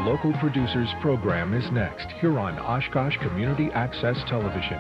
Local Producers program is next here on Oshkosh Community Access Television.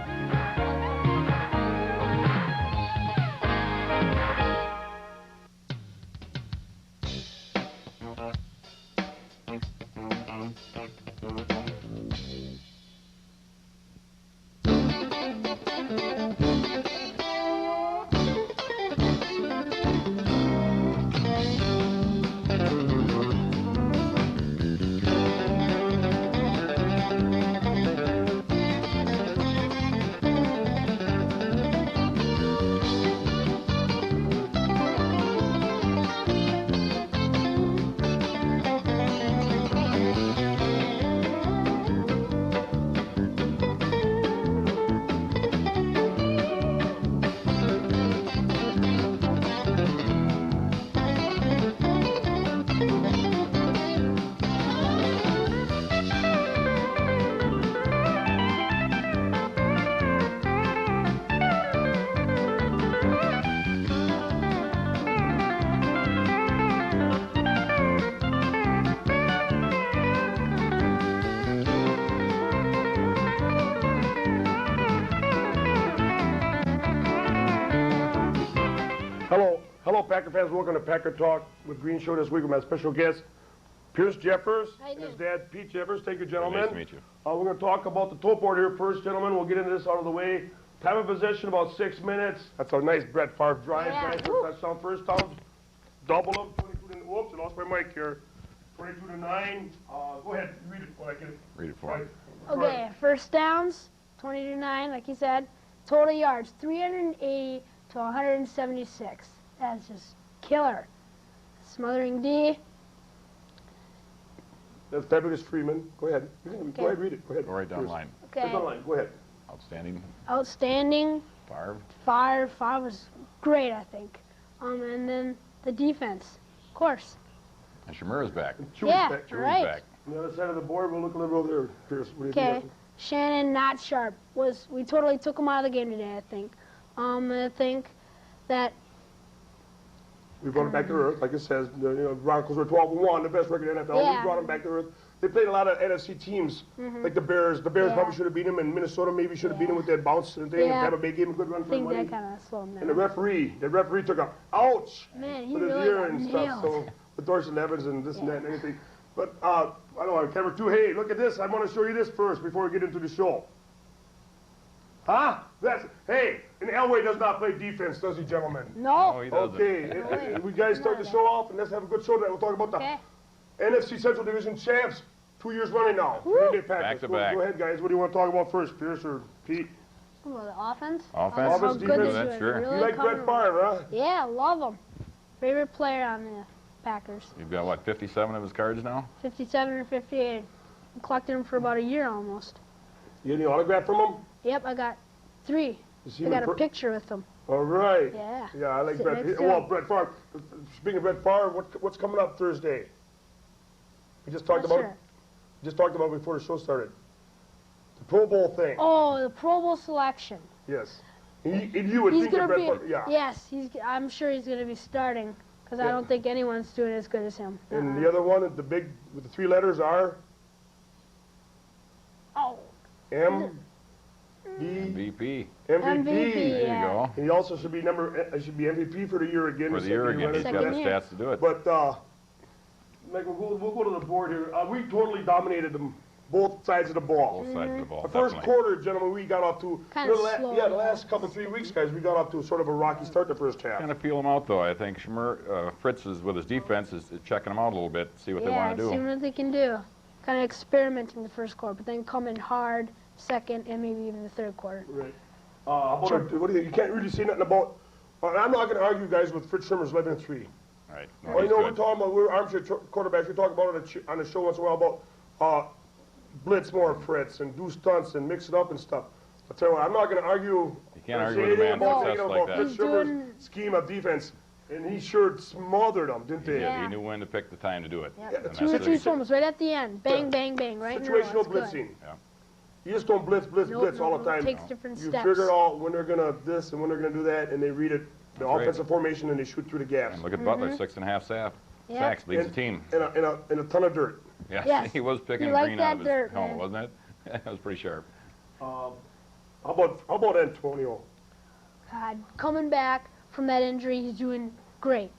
Hello, Packer fans. Welcome to Packer Talk with Green Show this week with my special guest, Pierce Jeffers, and his dad, Pete Jeffers. Thank you, gentlemen. Nice to meet you. We're going to talk about the tote board here first, gentlemen. We'll get into this out of the way. Time of possession, about 6 minutes. That's a nice Brett Favre drive. Yeah. Nice touchdown. First down, double them. 22 to, whoops, I lost my mic here. 22 to 9. Go ahead, read it when I get it. Read it for me. Okay, first downs, 20 to 9, like you said. Total yards, 380 to 176. That's just killer. Smothering D. That's Fabulous Freeman. Go ahead. Go ahead, read it. Go ahead. Go right down the Pierce. line. Okay. Right down the line. Go ahead. Outstanding. Outstanding. Favre. Favre was great, I think. And then the defense, of course. And Shamura's back. Yeah, back. Shamura's right. back. On the other side of the board, we'll look a little over there, Pierce. What do you Okay. think? Shannon, not sharp. We totally took him out of the game today, I think. I think that We brought him back to earth, like it says. Broncos were 12-1, the best record in the NFL. Yeah. We brought him back to earth. They played a lot of NFC teams, like the Bears. The Bears Yeah. probably should have beat him, and Minnesota maybe should have beat him with that bounce thing. Yeah. And Tampa Bay gave him a good run I for think money. that kind of slowed him And the down. referee took a ouch Man, he with his really ear got and nailed. stuff. So with Dorsey Evans and this and that and everything. But I don't know, camera 2. Hey, look at this. I want to show you this first before we get into the show. Huh? Hey, and Elway does not play defense, does he, gentlemen? No. No, he doesn't. Okay, we guys start the show off, and let's have a good show tonight. We'll talk about the Okay. NFC Central Division champs, 2 years running now. Green Bay Packers. Back to Go back. ahead, guys. What do you want to talk about first, Pierce or Pete? Well, the offense? Offense? How Offense, good defense. they're That's doing. sure. Really You like Brett coming- Favre, huh? Yeah, love him. Favorite player on the Packers. You've got, what, 57 of his cards now? 57 or 58. I collected them for about a year almost. You get any autograph from him? Yep, I got 3. You see I him in got a picture with them. All right. Yeah. Yeah, I like Sit Brett. next to Well, him. Brett Favre. Speaking of Brett Favre, what's coming up Thursday? We just talked Not about. sure. Just talked about before the show started. The Pro Bowl thing. Oh, the Pro Bowl selection. Yes. And you would He's think that gonna Brett be. Favre. Yeah. Yes, I'm sure he's gonna be starting because I Yeah. don't think anyone's doing as good as him. And the other one, the big with the 3 letters are Oh, M. B. MVP. MVP. MVP. There you Yeah. go. He also should be MVP for the year again. For the year again. He's got the Second year. stats to do it. But like we'll go to the board here. We totally dominated them, both sides of the ball. Both sides of the ball, The first definitely. quarter, gentlemen, we got off to Kinda slow, the yeah. last couple 3 weeks, guys. We got off to sort of a rocky start the first half. Kind of feel him out, though. I think Fritz is, with his defense, is checking him out a little bit, see what they yeah, want to see do. what they can do. Kind of experimenting the first quarter, but then come in hard second and maybe even the third quarter. Right. What do you think? You can't really say nothing about. I'm not going to argue, guys, with Fritz Schirmer's 11-3. Right. Oh, you He's know, we're good. talking about, we're armchair quarterbacks. We talk about it on the show once in a while about blitz more Fritz and do stunts and mix it up and stuff. I'll tell you what, I'm not going to argue. You can't or argue say with a anything man's about, success like about that. Fritz He's Schirmer's doing- scheme of defense, and he sure smothered them, didn't they? Yeah. He knew when to pick the time to do it. Yep. And Two or that's three it. fumbles right at the end. Bang, Yeah. bang, bang, right in a row. Situational It's good. blitzing. Yeah. You just don't blitz Nope, all the time. Takes different You steps. figure out when they're going to this and when they're going to do that, and they read it, the That's right. offensive formation, and they shoot through the gaps. And look at Butler, 6.5 Yep. sacks, leads the team. And a ton of dirt. Yes, Yes. he was picking He liked green out of that his dirt, helmet, man. wasn't it? That was pretty sharp. How about Antonio? God, coming back from that injury, he's doing great.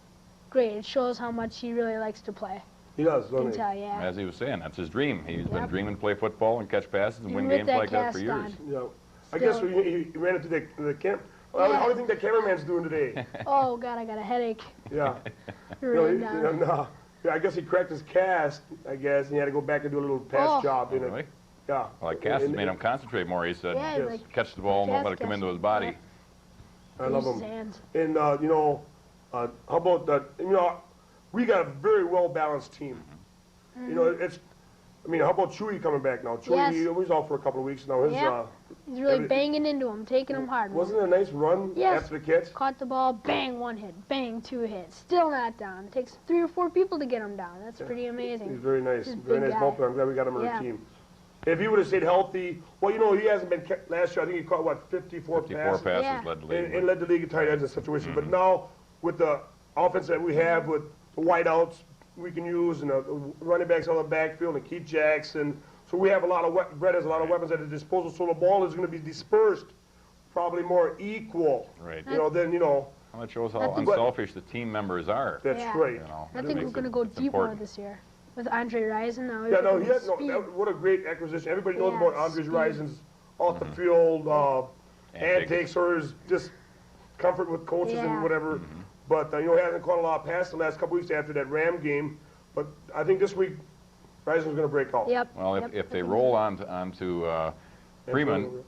Great. It shows how much he really likes to play. He does, I doesn't can he? tell, yeah. As he was saying, that's his dream. He's been Yep. dreaming to play football and catch passes and Even win with games that like that for cast years. on. Yeah. I guess Still- he ran into the camp. How do you think the cameraman's doing today? Oh, God, I got a headache. Yeah. Really No. Yeah, I guess he cracked his cast, I guess, and he had to go back and do a little pass Oh. job in Really? it. Yeah. Well, that cast has And- made him concentrate more, he said. Yeah, Yes. like, Catch the ball and won't let it come into his body. I love use his him. hands. And, how about that? We got a very well-balanced team. How about Chewy coming back now? Chewy, Yes. he was off for a couple of weeks now. Yep. He's really every- banging into him, taking him hard. Wasn't it a nice run Yes. after the catch? Caught the ball, bang, 1 hit, bang, 2 hits. Still not down. It takes 3 or 4 people to get him down. That's pretty He's amazing. very nice. He's a Very big nice guy. ball player. I'm glad we got him on Yeah. our team. If he would have stayed healthy, well, he hasn't been kept last year. I think he caught, 54 54 passes? passes Yeah. led the league. And led the league in tight ends in situation. But now, with the offense that we have, with the wideouts we can use, and the running backs on the backfield, and Keith Jackson, so we have a lot of Brett has a lot of weapons at his disposal. So the ball is going to be dispersed, probably more equal. Right. Then Well, that shows how That's- unselfish the team members are. That's Yeah. right. You know, I It think we're makes going to it- go it's deep more important. this year. With Andre Rison now. Yeah, no, Speed. what a great acquisition. Everybody knows Yeah, about Andres speed. Rison's off the field Antics. antics or his just comfort with coaches Yeah. and whatever. But he hasn't caught a lot of passes the last couple weeks after that Ram game. But I think this week Rison's going to break out. Yep. Well, yep, if they that's roll onto Freeman,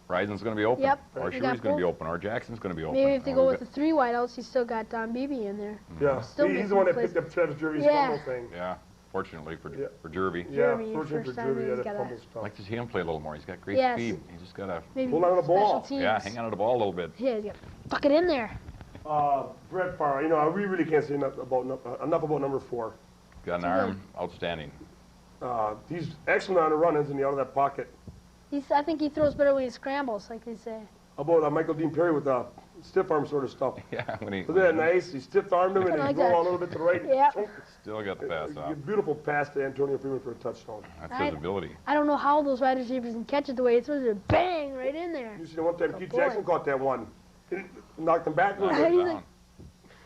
Rison's going to be open. Yep. Or We got Chewy's going to be both. open. Or Jackson's going to be open. Maybe if they Or go we with the 3 wideouts, he's still got Don Beebe in there. Yeah, Still he's making the one that plays. picked up Travis Jervy's Yeah. fumble thing. Yeah, fortunately for Yeah. Jervy. Yeah, Jervy, fortunate for first time Jervy, he's that got a- fumble I'd stuff. like to see him play a little more. He's got great Yes. speed. He's just got to, Maybe Hold on to the ball. special teams. hang on to the ball a little bit. Yeah, he's got tuck it in there. Brett Favre, we really can't say enough about number 4. Got an arm, outstanding. He's excellent on the run, isn't he, out of that pocket. I think he throws better when he scrambles, like they say. How about Michael Dean Perry with stiff arm sort of stuff? Yeah, when he Isn't that nice? He stiff armed him and I he like threw that. a little bit to the right. Yep. Chunk. still got the pass off. Beautiful pass to Antonio Freeman for a touchdown. That's I- his ability. I don't know how those wide receivers can catch it the way he throws it. Bang! Right in there. You see the one time Keith boy. Jackson caught that one. He knocked him back a little Right. bit. he's Down. like-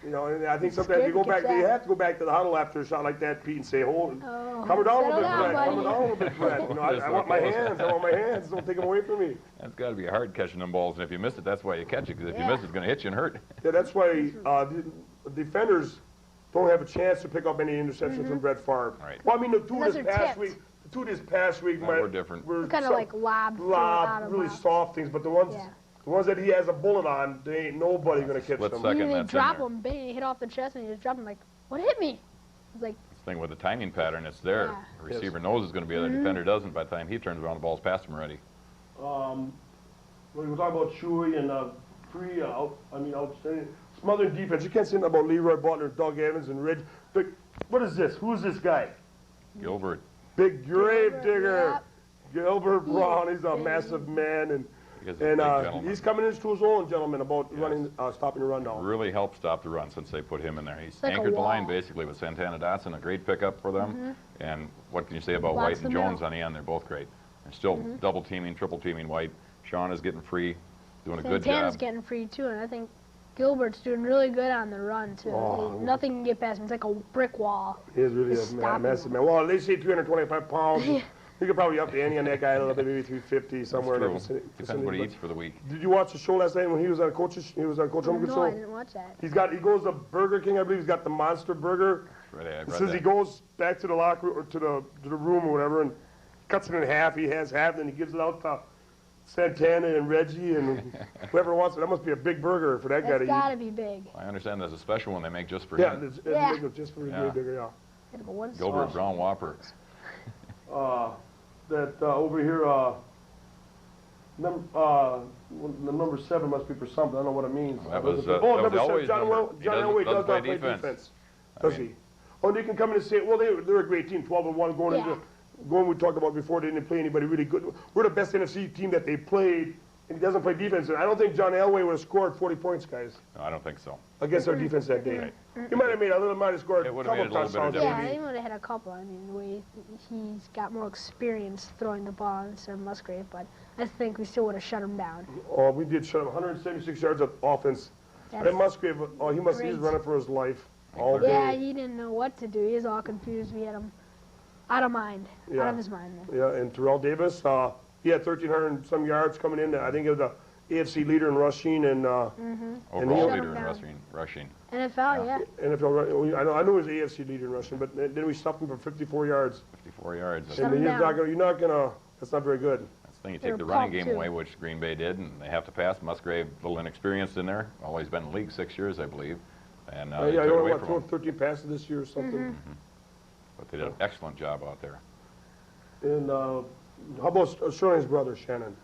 And I think He's sometimes you scared go to back, catch you that. have to go back to the huddle after a shot like that, Pete, and say, hold, Oh, calm it down a settle little bit, down, Brett. Calm it buddy. down a little bit, Brett. I want my hands. I want my hands. Don't take them away from me. That's got to be hard catching them balls. And if you miss it, that's why you catch it. Because if you Yeah. miss it, it's going to hit you and hurt. Yeah, that's why the defenders don't have a chance to pick up any interceptions from Brett Favre. Right. Well, I mean, the two Unless this they're past tipped. week, We're different. Were Kind of some- like lob. throw it out of really bounds. soft things, but the ones Yeah. that he has a bullet on, they ain't nobody gonna catch split them. second. Usually that's in drop there. him, bang, he hit off the chest, and he just dropped him like, what hit me? It's like, This thing with the timing pattern, it's there. Yeah. The receiver knows it's going to be there. The defender doesn't. By the time he turns around, the ball's past him already. We were talking about Chewy and outstanding smothering defense. You can't say nothing about Leroy Butler, Doug Evans, and Ridge. But what is this? Who's this guy? Gilbert. Big grave digger. Yep. Gilbert Brown. He's a big. massive man, and He's a big gentleman. he's coming into his own, gentlemen, about stopping the run now. Really helped stop the run since they put him in there. He's like a anchored the line wall. basically with Santana Dotson, a great pickup for them. And what can you say about Blocks White the and Jones middle. on the end? They're both great. They're still double teaming, triple teaming White. Sean is getting free, doing a good Santana's job. getting free too, and I think Gilbert's doing really good on the run too. Oh. Nothing can get past him. It's like a brick wall. He is really Just a stop massive him. man. Well, they say 325 pounds. You could probably up the ante on that guy a little bit, maybe 350 somewhere in that True. vicinity. Depends what he eats for the week. Did you watch the show last night when he was on Coach Humgood's No, show? I didn't watch that. He goes to Burger King, I believe. He's got the Monster Burger. Right, I It read says he that. goes back to the locker or to the room or whatever and cuts it in half. He has half, then he gives it out to Santana and Reggie and whoever wants it. That must be a big burger for that guy to That's eat. gotta be big. I understand there's a special one they make just for Yeah, him. it's Yeah. big just for Yeah. a bigger, yeah. Gotta go one Gilbert sauce. Brown Whopper. Over here, the number 7 must be for something. I don't know what it means. That was, oh, that was number 7. Elway's John number. He John doesn't- Elway doesn't does play not play defense. defense. I Does mean- he? Oh, they can come in and say, well, they're a great team, 12-1, going Yeah. we talked about before, they didn't play anybody really good. We're the best NFC team that they played and he doesn't play defense. And I don't think John Elway would have scored 40 points, guys, No, I don't think so. against our defense that day. He might have scored a It would have couple made it a little bit touchdowns. of Yeah, maybe. he would have had a couple. I mean, the way he's got more experience throwing the ball instead of Musgrave, but I think we still would have shut him down. Oh, we did shut him 176 yards of offense. That's That Musgrave, oh, he was great. running for his life all Yeah, day. he didn't know what to do. He was all confused. We had him out of mind, Yeah. out of his mind. Man. Yeah, and Terrell Davis, he had 1,300 and some yards coming in. I think he was the AFC leader in rushing and Overall Shut leader him in down. rushing. NFL, yeah. NFL. I knew he was the AFC leader in rushing, but then we stopped him for 54 yards. 54 yards. That's, Shut And him you're not gonna. That's not very good. that's the thing. You They take the were running pumped, game too. away, which Green Bay did, and they have to pass. Musgrave, a little inexperienced in there. Always been in the league 6 years, I believe. And now they Yeah, I took it don't away know from what, him. 13 passes this year or something. But they did an excellent job out there. And how about Sterling's brother, Shannon?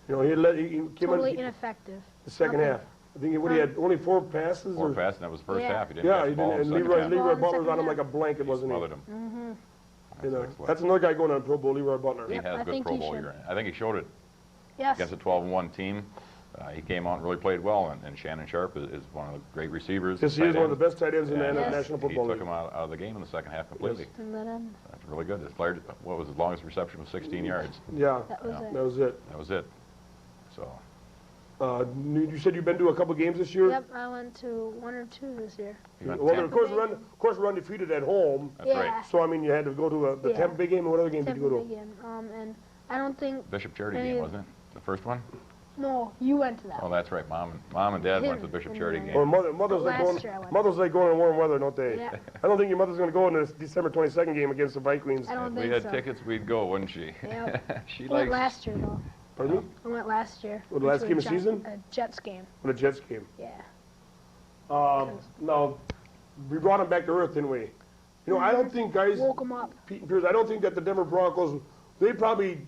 You know, he came Totally in ineffective. the second Nothing. half. I think he had only 4 passes. 4 or, passes, and that was the first Yeah. half. He didn't Yeah, catch he the ball didn't. in And the second half. Leroy Ball in the Butler was on second him like a blanket, wasn't he? Smothered him. That's You know, excellent. that's another guy going on Pro Bowl, Leroy Butler. He Yep, has I good think Pro he Bowl should. year. I think he showed it Yes. against a 12-1 team. He came out and really played well, and Shannon Sharp is one of the great receivers. Yes, he is tight one of the ends. best tight ends in the And, Yes. National He Football took League. him out of the game in the second half completely. And let him, That's really good. His player, what was his longest reception was 16 yards. Yeah, that was Yeah. it. that was it. That was it. So You said you've been to a couple games this year? Yep, I went to 1 or 2 this year. he went Well, 10. of course, we're undefeated at home. That's Yeah. right. So, I mean, you had to go to the Yeah. Tampa Bay game, or what other game did Tampa you go Bay to? game. And I don't think, Bishop Charity Any- game, wasn't it? The first one? no, you went to that Oh, one. that's right. Mom and Dad went to the Him Bishop and Charity mine. game. Or Mother's Last like year I going, went. Mother's like going in warm weather, don't they? Yeah. I don't think your mother's going to go in this December 22nd game against the Vikings. I don't If we think had so. tickets, we'd go, wouldn't she? Yep. She I went likes. last year, though. Pardon me? I went last year. Well, the last To a game of season? A Jets game, For the Jets game. yeah. Now, we brought him back to earth, didn't we? You know, I don't think guys, Woke him up. Pete and Pierce, I don't think that the Denver Broncos, they probably,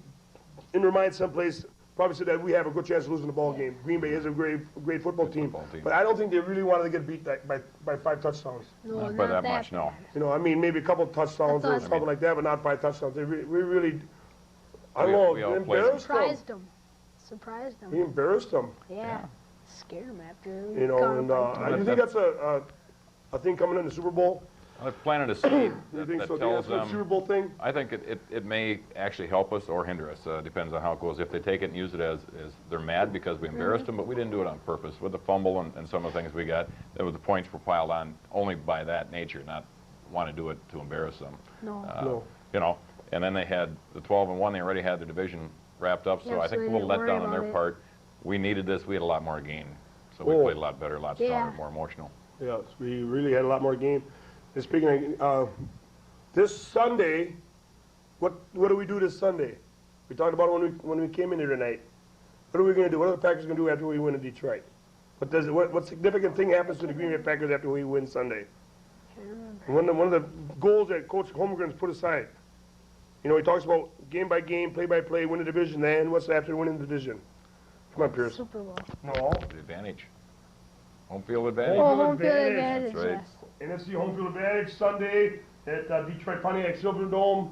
in their mind someplace, probably said that we have a good chance of losing the ball game. Green Bay is a great football team. football team. But I don't think they really wanted to get beat by 5 touchdowns. No, Not by that much, bad. no. You know, I mean, maybe a couple of touchdowns or That's something like that, but not 5 touchdowns. We really, I don't know, We all embarrassed them. Surprised him. Surprised We him. embarrassed them. Yeah. Scared him after. You know, got him and by I do think that's a thing coming in the Super Bowl. I've planted a seed You that, think that so? tells That's a Super them. Bowl thing? I think it may actually help us or hinder us. Depends on how it goes. If they take it and use it as they're mad because we embarrassed them, but we didn't do it on purpose. With the fumble and some of the things we got, the points were piled on only by that nature, not want to do it to embarrass them. No. No. You know, and then they had the 12-1. They already had their division wrapped up, so Yeah, I so think they a little didn't worry letdown on their about it. part. We needed this. We had a lot more gain, so we Oh. played a lot better, a lot stronger, Yeah. more emotional. Yes, we really had a lot more game. And speaking of, this Sunday, what do we do this Sunday? We talked about it when we came in here tonight. What are we going to do? What are the Packers going to do after we win in Detroit? What significant thing happens to the Green Bay Packers after we win Sunday? One of the goals that Coach Holmgren's put aside. You know, he talks about game by game, play by play, win the division. Then what's after winning the division? Come on, Pierce. Super Bowl. No. The advantage, home field advantage. Home Oh, field home field advantage. advantage, That's right. yes. NFC home field advantage Sunday at Detroit Pontiac Silverdome.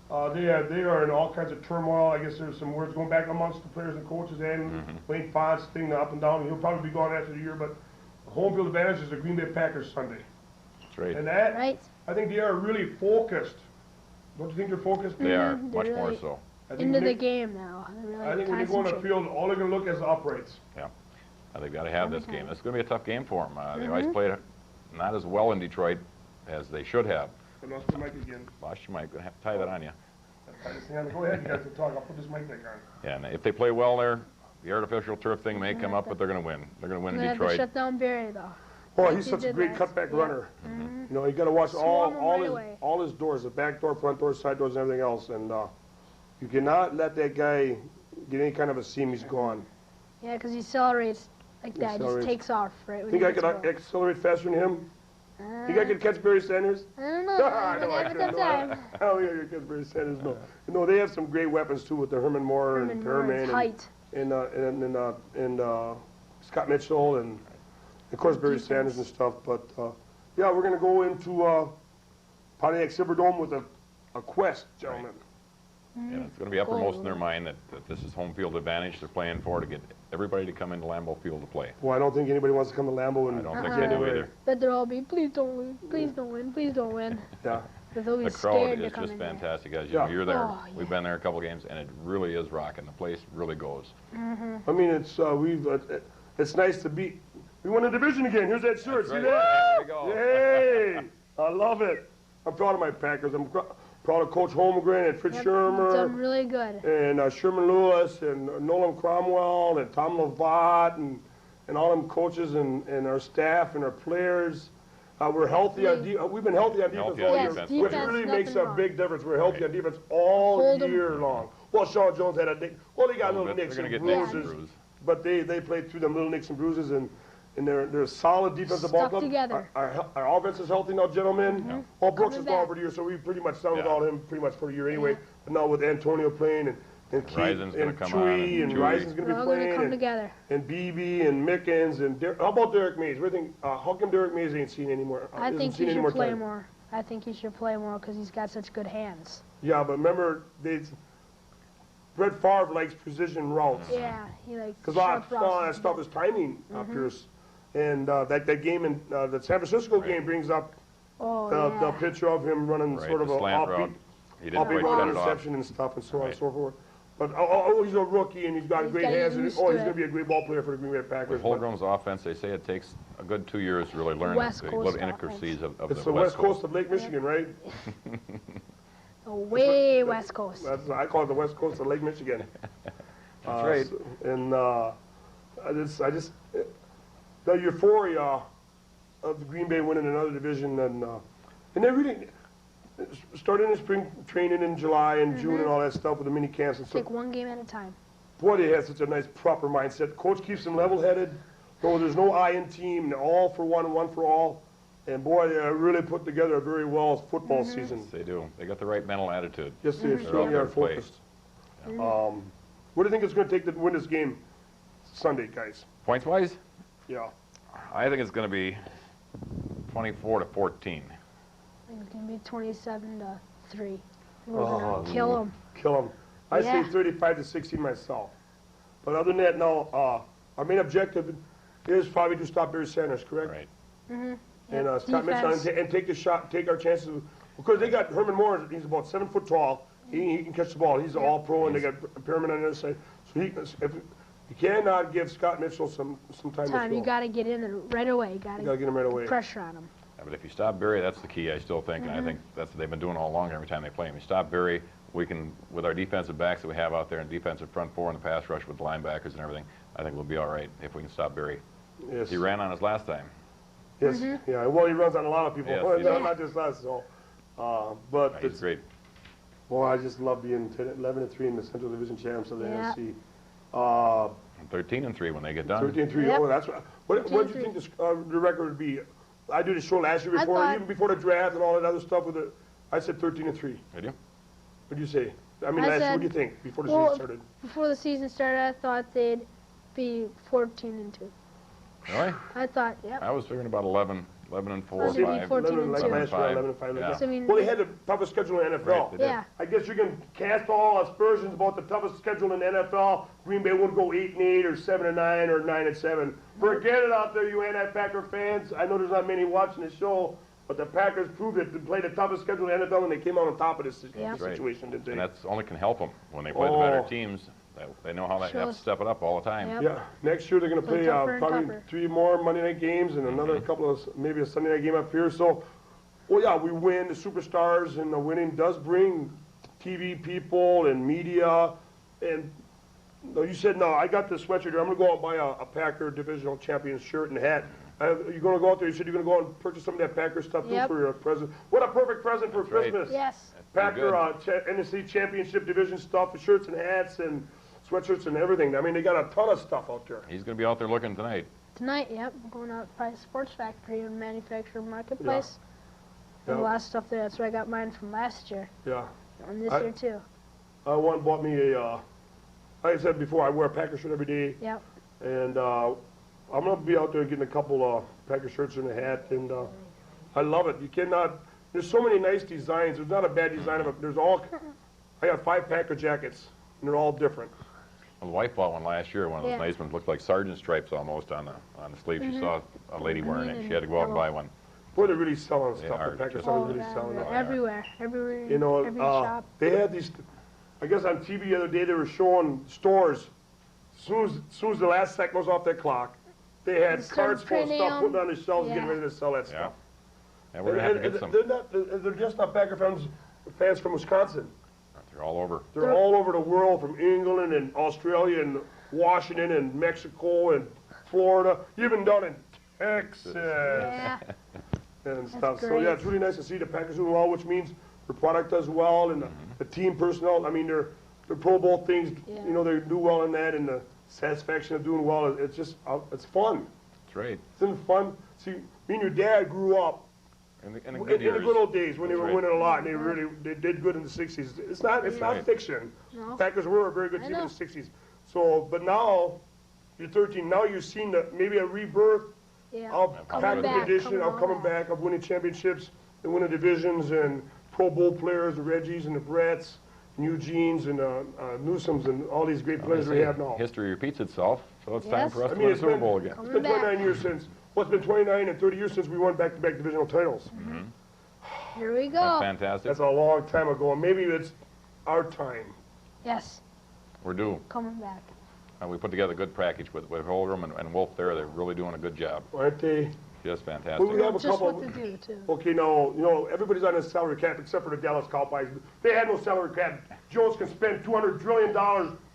They are in all kinds of turmoil. I guess there's some words going back amongst the players and coaches and Wayne Fonts thing up and down. He'll probably be gone after the year, but home field advantage is the Green Bay Packers Sunday. That's right. And that, Right? I think they are really focused. Don't you think they're focused? They are Mhm, much they're more really so. I think Into when the they- game now. They're really I think when they go on the concentrating. field, all they're going to look at is the uprights. They've got to have this Every game. time. It's going to be a tough game for them. They Mm-hmm. always played not as well in Detroit as they should have. I lost the mic again. Lost your mic. Going to have to tie that on you. Go ahead, you guys can talk. I'll put this mic back on. Yeah, and if they play well there, the artificial turf thing may come up, but they're going to win. They're going to win They're in gonna have to Detroit. shut down Barry, though. Oh, Like he's he such a did great last- cutback yeah. runner. You know, you got to watch Swarm him right away. all his doors, the back door, front doors, side doors, and everything else. And you cannot let that guy get any kind of a seam. He's gone. Yeah, because he accelerates like that. He just Accelerates. takes off right when Think he I gets could the ball. accelerate faster than him? Think I could catch Barry Sanders? I don't know. I I know I haven't had could. time. I don't think I could catch Barry Sanders. No. No, they have some great weapons too with the Herman Moore and Herman Moore's Perriman height. and Scott Mitchell and of course Barry Defense. Sanders and stuff. But yeah, we're gonna go into Pontiac Silverdome with a quest, gentlemen. And it's going to be uppermost in their mind that this is home field advantage they're playing for, to get everybody to come into Lambeau Field to play. Well, I don't think anybody wants to come to Lambeau in I don't think they do January. either. But they'll all be, please don't win, please don't win, please don't win. Yeah. But they'll be The scared crowd to is come just in there. fantastic, guys. Yeah. You're there. Oh, We've been there a couple games, and it really is rocking. The place really goes. I mean, it's nice to be. We won the division again. Here's that shirt. That's See right. that? There we go. Hey, I love it. I'm proud of my Packers. I'm proud of Coach Holmgren and Fritz Yep, Shermer. done really good. And Sherman Lewis and Nolan Cromwell and Tom Lovat and all them coaches and our staff and our players. We're healthy. We've been healthy on defense Healthy all on year, defense. which Defense, really makes a nothing big difference. We're healthy on defense all Hold 'em. year long. Well, Sean Jones had a nick. Well, they got little nicks They're and going to get nicks and bruises, bruises. but they played through them little nicks and bruises, and they're a solid defensive ball Stuck club. together. Our offense is healthy now, gentlemen. Well, Brooks is Coming gone back. for the year, so we pretty much settled Yeah. all him pretty much for the year anyway. But now with Antonio playing and Keith Risen's gonna and come on, Chewy and and Chewy. Risen's going to They're be all going to playing. come And, together. and BB and Mickens and how about Derek Mays? What do you think? How come Derek Mays ain't seen anymore? I isn't think seen he any should play time? more. I think he should play more because he's got such good hands. Yeah, but remember, Brett Favre likes precision routes. Yeah, he like Because a lot sharp routes. of that stuff is timing, Pierce. And that game in the San Francisco game brings up Oh, the yeah. picture of him running Right, sort of the a slant offbeat, route. He didn't quite run set it off. interception and stuff and so on and Right. so forth. But he's a rookie and he's got He's great gotta hands. get And used he's to going to it. be a great ball player for the Green Bay Packers. With but Holmgren's offense, they say it takes a good 2 years to really learn West the Coast little offense. intricacies of It's the the West Coast of Lake Michigan, right? Oh, way West Coast. I call it the West Coast of Lake Michigan. That's right. And the euphoria of the Green Bay winning another division, and they really starting in spring training in July and June and all that stuff with the mini camps and stuff. Take one game at a time. Boy, they had such a nice proper mindset. Coach keeps them level-headed. No, there's no I in team. They're all for one and one for all. And boy, they really put together a very well football season. They do. They got the right mental attitude. Yes, they They're out certainly there are to play. focused. What do you think it's going to take to win this game Sunday, guys? Points-wise, Yeah. I think it's going to be 24-14. I think it's gonna be 27-3. We're Oh, gonna kill them. Kill them. I say Yeah. 35-16 myself. But other than that, no. Our main objective is probably to stop Barry Sanders, correct? Right. And Scott Mitchell and take the shot, take our chances. Because they got Herman Moore, he's about 7 foot tall. He can catch the ball. He's all pro, and they got Perriman on the other side. So you cannot give Scott Mitchell some time to You throw. got to get in there right away. You got to get him right away. Pressure on him. Yeah, but if you stop Barry, that's the key, I still think. And I think that's what they've been doing all along every time they play him. You stop Barry, we can, with our defensive backs that we have out there and defensive front four and the pass rush with the linebackers and everything, I think we'll be all right if we can stop Barry. Yes. He ran on us last time. Yes. Yeah. Well, he runs on a lot of people. Yes, Well, he not, does. not just us. So, but He's it's, great. well, I just love being 11-3 in the Central Division champs of the Yeah. NFC. 13-3 when they get done. 13-3. Yep. Oh, that's what do you 13-3. think the record would be? I did a show last year I before, thought- even before the draft and all that other stuff. With it, I said 13-3. Did you? What do you say? I mean, I last year, said- what do you think before the Well, season started? Before the season started, I thought they'd be 14-2. Really? I thought, yep. I was figuring about 11 and 4 or Maybe 5. 14 11, like 2. last year, 11 and 5. Yeah. Like that. So, I mean, Well, they had the toughest schedule in the NFL. Right, they did. Yeah. I guess you can cast all aspersions about the toughest schedule in the NFL. Green Bay would go 8-8 or 7-9 or 9-7. Forget it out there, you anti-Packer fans. I know there's not many watching the show, but the Packers proved it to play the toughest schedule in the NFL, and they came out on top of this Yeah. situation, didn't they? And that's only can help them when they play the better Oh. teams. They know how they have to Shows- step it up all the time. Yep. Yeah, next year they're going to Play play tougher and probably tougher. 3 more Monday night games and another couple of, maybe a Sunday night game up here. So, well, yeah, we win the superstars, and the winning does bring TV people and media. And no, you said no. I got the sweatshirt here. I'm going to go out and buy a Packer divisional champion shirt and hat. You're going to go out there. You said you're going to go out and purchase some of that Packer stuff too Yep. for your present. What a perfect present for That's right. Christmas! Yes. Pretty Packer good. NFC Championship Division stuff, shirts and hats and sweatshirts and everything. I mean, they got a ton of stuff out there. He's going to be out there looking tonight. Tonight, yep. I'm going out by the Sports Factory and Manufacturer Marketplace. There's a Yeah. lot of stuff there. That's where I got mine from last year. Yeah. And this I- year, too. One bought me a, like I said before, I wear a Packer shirt every day. Yep. And I'm going to be out there getting a couple of Packer shirts and a hat. And I love it. You cannot, there's so many nice designs. There's not a bad design of it. There's all, I got 5 Packer jackets, and they're all different. My wife bought one last year, one of those Yeah. nice ones, looked like sergeant stripes almost on the sleeve. She saw a lady wearing it. She had to go out and buy one. Boy, they're really selling They stuff. are The Packers just- are Oh, really God, selling they're it. everywhere, everywhere, You know, every shop. they had these, I guess on TV the other day, they were showing stores. As soon as the last second goes off that clock, they had Start carts full of printing stuff, putting them. on the shelves, getting Yeah. ready to sell that Yeah. stuff. And we're going to have to get some. They're just not Packer fans from Wisconsin. They're all over. They're all over the world, from England and Australia and Washington and Mexico and Florida, even down in Texas Yeah, and stuff. So great. yeah, it's really nice to see the Packers doing well, which means their product does well and the team personnel. I mean, their Pro Bowl things, Yeah. you know, they do well in that, and the satisfaction of doing well. It's just, it's fun. That's right. Isn't it fun? See, me and your dad grew up In the in the good years. good old days when they That's were right. winning a lot, and they did good in the '60s. It's not Right. fiction. No. Packers were a very good I team in know. the '60s. So, but now you're 13. Now you're seeing maybe a rebirth yeah. of Coming Packer back, tradition, of coming back, of winning championships and winning divisions and Pro Bowl players, the Reggies and the Bretts, and Eugenes and Newsoms and all these great players we have now. History repeats itself, so it's time Yes. for us I to mean, win a it's Super been- Bowl again. It's been 29 years since. Well, it's been 29 and 30 years since we won back-to-back divisional titles. Here we That's go. fantastic. That's a long time ago, and maybe it's our time. Yes, We're due. coming back. We put together a good package with Holdrum and Wolf there. They're really doing a good job. Aren't they? Just We fantastic. have a Just couple. what to do too. Okay, now, you know, everybody's on a salary cap except for the Dallas Cowboys. They had no salary cap. Jones can spend $200 trillion.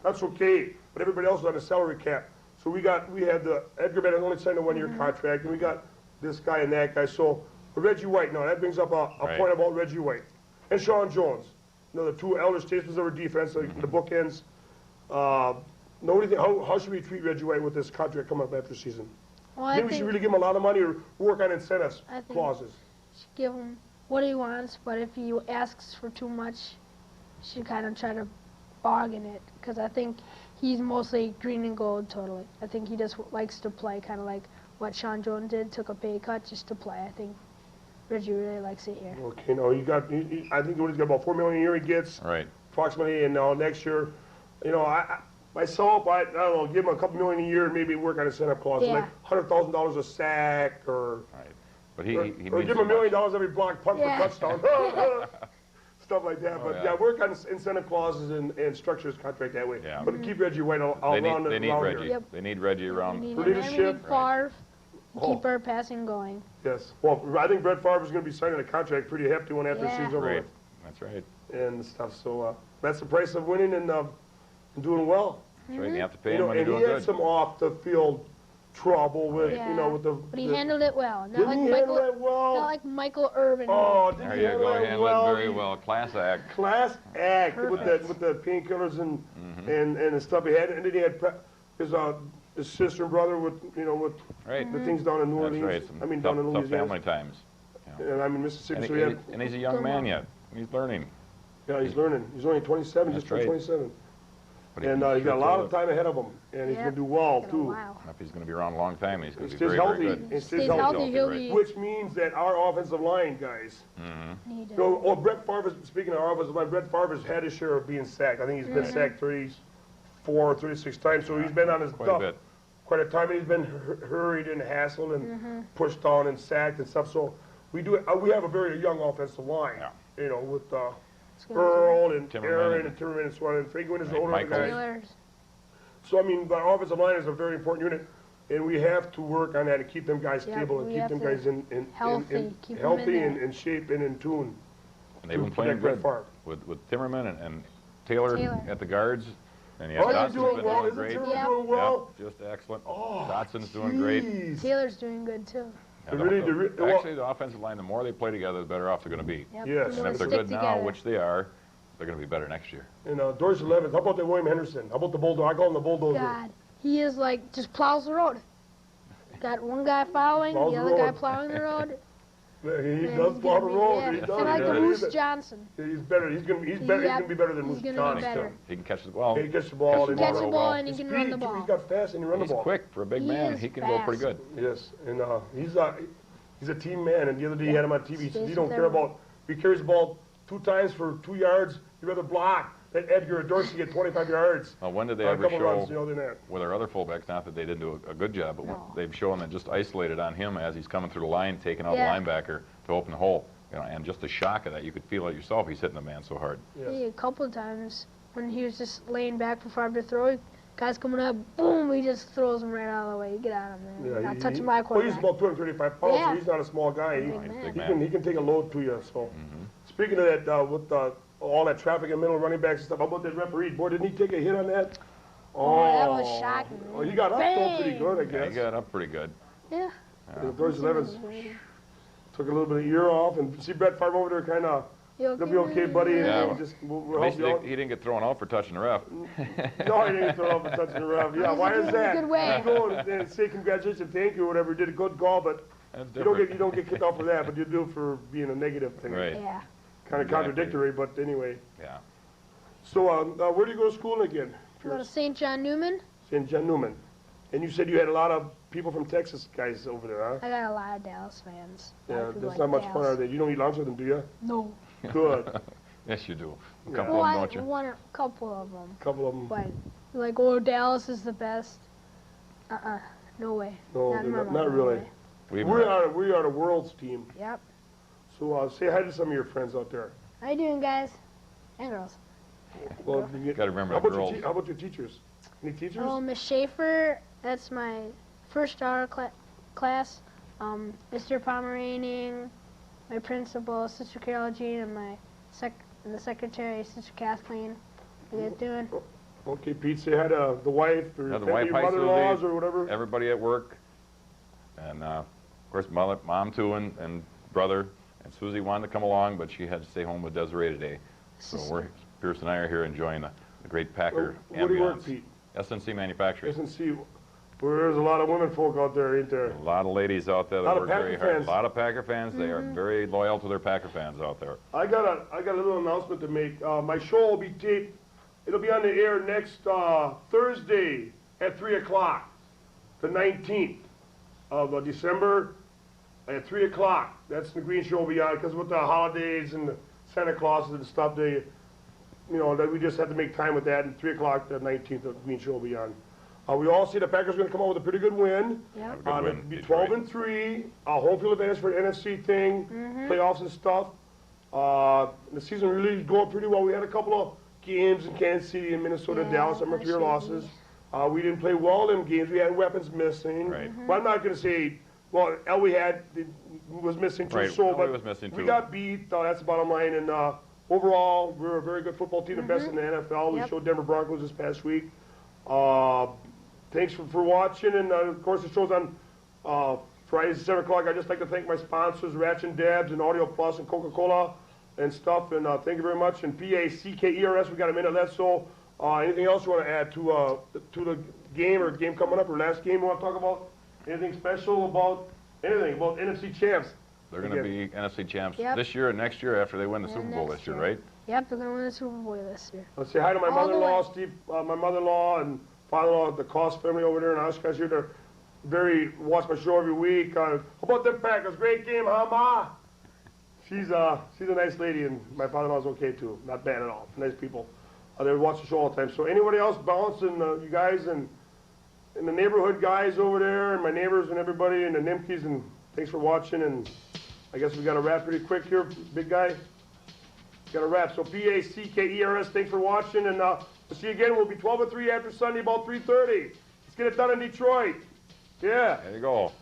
That's okay. But everybody else is on a salary cap. So we had the Edgar Bennett only signed a 1-year contract, and we got this guy and that guy. So Reggie White, now that brings up a Right. point about Reggie White. And Sean Jones. You know, the two elder statesmen of our defense, like the bookends. What do you think? How should we treat Reggie White with this contract coming up after the season? Well, I Maybe we think should really give him a lot of money or work on incentives I think- clauses. give him what he wants, but if he asks for too much, should kind of try to bargain it. Because I think he's mostly green and gold totally. I think he just likes to play, kind of like what Sean Jones did, took a pay cut just to play. I think Reggie really likes it here. Okay, no, I think he's got about $4 million a year he gets, Right. approximately, and next year, you know, myself, I don't know, give him a couple million a year and maybe work on incentive clauses, Yeah. like $100,000 a sack, or Right. But he or means give him so $1 million much. every block punt Yeah. for touchdown. Stuff like that, Oh, but yeah. yeah, work on incentive clauses and structure his contract that way. Yeah. But keep Reggie White around They need around Reggie. here. Yep. They need Reggie We around. need For him, and we leadership. need Favre. Oh. Keep our passing going. Yes. Well, I think Brett Favre is going to be signing a contract, pretty hefty one after the Yeah. season's over Right. with. That's right. And stuff. So that's the price of winning and doing well. That's right. You have to pay You him know, when you're and he doing had good. some off the field trouble with, Yeah. you know, with the. But he handled it well. Not Didn't like he Michael. handle it well? Not like Michael Irvin. Oh, didn't There he you handle go. it Handle well? it very well. Class act. Class act Perfect. with the painkillers and the stuff he had, and then he had his sister and brother with Right. the things down in New That's Orleans. right. Some I mean, tough, down in tough Louisiana. family times. And I'm in Mississippi, And, so he had. and he's a young man yet. He's learning. Yeah, he's learning. He's only 27, just That's turned right. 27. But And can he's got a sure lot do of it. time ahead of him, and he's Yeah. going to do well, Got a too. while. If he's going to be around a long time, he's going He to be stays very, healthy. very good. He Stays healthy. healthy, he'll right. be. Which means that our offensive line, guys. Need to- So, Brett Favre, speaking of our offensive line, Brett Favre has had his share of being sacked. I think he's been sacked 34 or 36 times, so he's been on his Quite a duff bit. quite a time. He's been hurried and hassled and pushed down and sacked and stuff. So we have a very young offensive line, Yeah. you know, with It's gonna be Earl and Timmerman Aaron and- and Timmerman and Swan and Franklin is the Right, older Michael. guys. Taylor's. So, I mean, the offensive line is a very important unit, and we have to work on that to keep them guys Yep, stable and we keep have them to guys in healthy, keep 'em in healthy there. and in shape and in tune. And they've been to playing protect good Brett with Timmerman and Taylor Taylor. at the guards. And Oh, they're Dotson's doing been well. doing Isn't great. Timmerman Yep. doing well? Yep, just excellent. Oh, Dotson's doing great. jeez. Taylor's doing good too. And They're really- well- actually, the offensive line, the more they play together, the better off they're going to be. Yep. Yes. And Really if they're stick good now, together. which they are, they're going to be better next year. And Doris Levens, how about that William Henderson? How about the Bulldog? I call him the Bulldozer. God, he is like just plows the road. Got one guy following, Plows the the other guy road. plowing the road. He Man, does he's plow gonna the be- road. yeah. He does. And like He Moose does. Johnson. He's better. He's gonna be better than Moose He's gonna be Johnson. better. He can catch the ball. He gets the ball. Catch and the Catch the real ball well. and he His can run the speed, too. ball. He's got fast and he run the He's ball. quick for a big He man. is He can go pretty fast. good. Yes, and he's a team man. And the other day he had him on TV. He said Stays he don't with care everyone. about. If he carries the ball 2 times for 2 yards, You'd rather block than Edgar Dorsey get 25 yards. Well, when did they A ever couple show runs, than that. with our other fullbacks? Not that they didn't do a good job, but when No. they've shown that just isolated on him as he's coming through the line, taking out Yeah. the linebacker to open the hole. You know, and just the shock of that, you could feel it yourself. He's hitting the man so hard. Yes. Yeah, a couple of times when he was just laying back for 5 to throw, guys coming up, boom, he just throws him right out of the way. Get out of him, man. Not touching my Well, he's quarterback. about 235 pounds, so Yeah. he's not a small guy. Big He's a man. big He man. can take a load to you. So, speaking of that, with all that traffic in middle running backs and stuff, how about that referee? Boy, didn't he take a hit on that? Oh, that was shocking. Oh, he got up though pretty good, I Yeah, guess. he got up pretty good. Yeah. Dorsey Evans took a little bit of ear off, and see Brett Favre over there, kind of. You'll be okay, buddy. Yeah, And we'll At least help you out. he didn't get thrown out for touching the ref. No, he didn't throw up for touching the ref. Yeah, why is that? Good way. You go and say congratulations, thank you, or whatever. You did a good call, but That's you don't different. get kicked off for that, but you do for being a negative thing. Right. Yeah. Kind of Exactly. contradictory, but anyway. Yeah. So, where do you go to school again? Go to St. John Newman. St. John Newman. And you said you had a lot of people from Texas guys over there, huh? I got a lot of Dallas fans. A lot Yeah, of people that's like not much fun, Dallas. are they? You don't eat lunch with them, do you? No. Good. Yes, you do. A Yeah. couple Well, of them, I don't you? won a couple of them, Couple of them. but like, oh, Dallas is the best. No way. No, in my they're mind, not no really. way. We've We are the world's team. Yep. So say hi to some of your friends out there. How you doing, guys and girls? Well, Gotta remember how the about your girls. how about your teachers? Any teachers? Oh, Miss Schaefer, that's my first hour class. Mr. Pomeranian, my principal, Sister Carol Jean, and the secretary, Sister Kathleen. How you guys doing? Okay, Pete, say hi to the wife or Yeah, the family, wife, your hi, mother-in-laws Susie. or whatever. Everybody at work, and of course mom too, and brother. And Susie wanted to come along, but she had to stay home with Desiree today. So Pierce and I are here enjoying the great Packer Where do you work, ambiance. Pete? SNC Manufacturing. SNC. Well, there's a lot of women folk out there, ain't there? A lot of ladies out there Lot that of work very Packer hard. fans. A lot of Packer fans. They are very loyal to their Packer fans out there. I got a little announcement to make. My show will be taped. It'll be on the air next Thursday at 3 o'clock, the 19th of December at 3 o'clock. That's the Green Show will be on, because with the holidays and the Santa Clauses and stuff, that we just have to make time with that. And 3 o'clock, the 19th, the Green Show will be on. We all see the Packers are going to come out with a pretty good win. Yep. Good win, It'll be Detroit. 12-3, home field advantage for the NFC thing, playoffs and stuff. The season really going pretty well. We had a couple of games in Kansas City and Minnesota, Yeah, Dallas, some of your last year. losses. We didn't play well in games. We had weapons missing. Right. But I'm not going to say, well, Elway was missing too, Right, so, Elway but was missing we too. got beat. That's the bottom line. And overall, we're a very good football team, the best in the NFL. We Yep. showed Denver Broncos this past week. Thanks for watching, and of course the show's on Fridays at 7 o'clock. I'd just like to thank my sponsors, Ratch and Dabs, and Audio Plus, and Coca-Cola, and stuff, and thank you very much. And PACKERS, we got a minute left, so anything else you want to add to the game, or game coming up, or last game you want to talk about? Anything special about anything, about NFC champs? They're going to be NFC champs Yep. this year and next year after they win the And Super Bowl next this year, year. right? Yep, they're gonna win the Super Bowl this year. Let's say hi to my All the mother-in-law, way. Steve, my mother-in-law and father-in-law, the Cost family over there in Oshkosh here. They're watch my show every week. How about them Packers? Great game, huh, Ma? She's a nice lady, and my father-in-law's okay too. Not bad at all. Nice people. They watch the show all the time. So anybody else bouncing, you guys and the neighborhood guys over there, and my neighbors and everybody, and the Nimkes, and thanks for watching. And I guess we got to wrap pretty quick here, big guy. Got to wrap. So PACKERS, thanks for watching, and we'll see you again. We'll be 12-3 after Sunday, about 3:30. Let's get it done in Detroit. Yeah. There you go.